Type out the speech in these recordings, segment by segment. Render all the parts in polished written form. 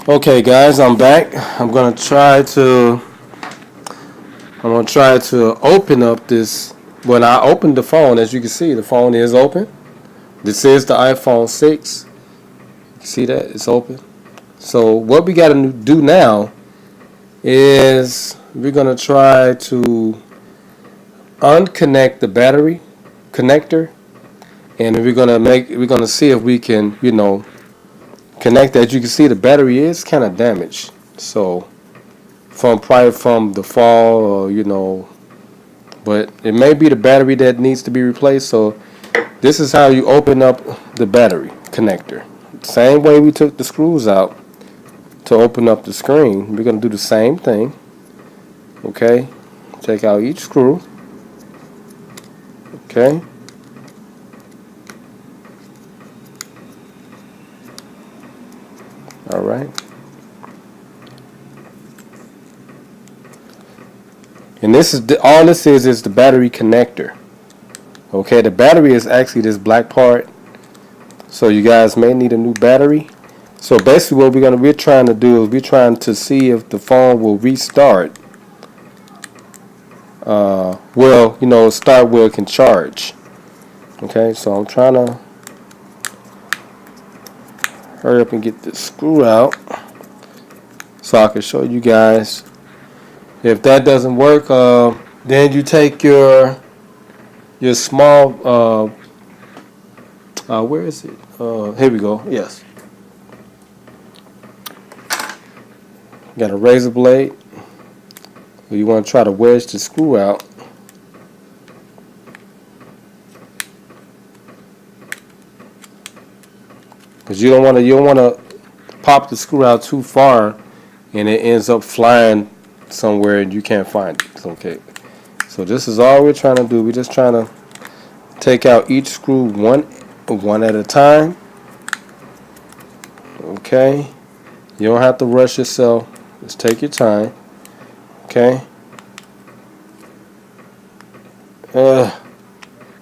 Okay, guys, I'm back. I'm gonna try to open up this. When I opened the phone, as you can see, the phone is open. This is the iPhone 6. You see that? It's open. So what we got to do now is we're gonna try to unconnect the battery connector, and we're gonna see if we can, connect. As you can see, the battery is kind of damaged. So probably from the fall, or but it may be the battery that needs to be replaced. So this is how you open up the battery connector. Same way we took the screws out to open up the screen, we're going to do the same thing. Okay, take out each screw. Okay, all right. And all this is the battery connector. Okay, the battery is actually this black part. So you guys may need a new battery. So basically what we're trying to do is we're trying to see if the phone will restart. Start where it can charge. Okay, so I'm trying to hurry up and get this screw out so I can show you guys. If that doesn't work, then you take your small, where is it? Here we go. Yes. Got a razor blade. You want to try to wedge the screw out. Because you don't want to pop the screw out too far and it ends up flying somewhere and you can't find it. It's okay. So this is all we're trying to do. We're just trying to take out each screw one at a time. Okay. You don't have to rush yourself. Just take your time. Okay.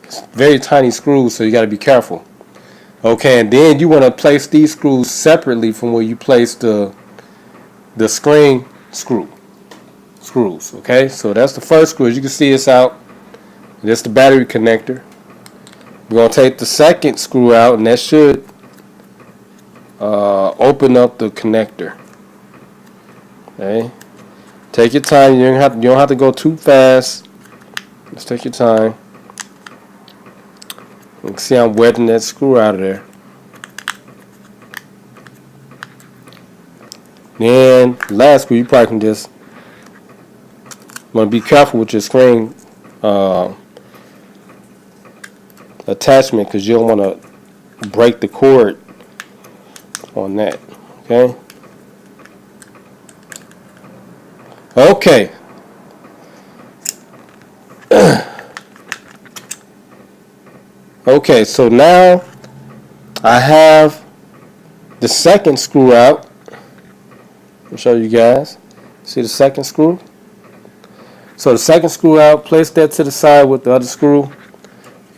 It's very tiny screws, so you got to be careful. Okay, and then you want to place these screws separately from where you place the screen screws. Okay, so that's the first screw. As you can see, it's out. That's the battery connector. We're going to take the second screw out, and that should open up the connector. Okay, take your time. You don't have to go too fast. Just take your time. You can see I'm wedging that screw out of there. Then last screw, you probably can just want to be careful with your screen attachment, because you don't want to break the cord on that. Okay. Okay. Okay, so now I have the second screw out. I'll show you guys. See the second screw? So the second screw out, place that to the side with the other screw.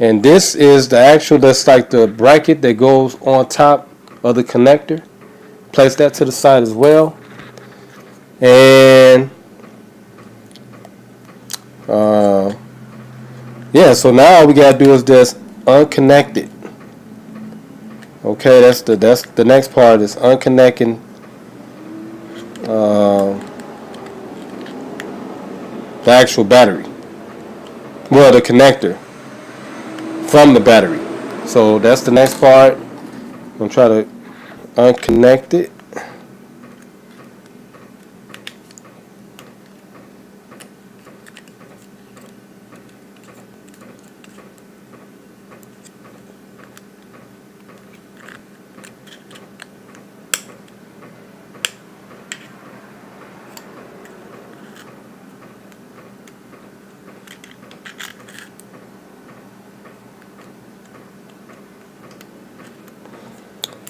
And this is that's like the bracket that goes on top of the connector. Place that to the side as well. And so now all we gotta do is just unconnect it. Okay, that's the next part, is unconnecting the actual battery. Well, the connector from the battery. So that's the next part. I'm gonna try to unconnect it.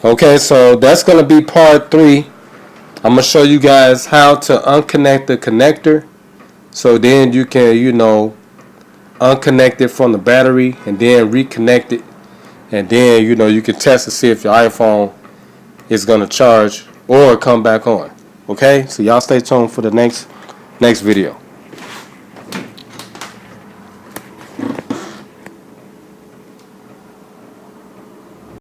Okay, so that's going to be part 3. I'm going to show you guys how to unconnect the connector. So then you can, unconnect it from the battery and then reconnect it. And then, you can test to see if your iPhone is going to charge or come back on. Okay, so y'all stay tuned for the next video.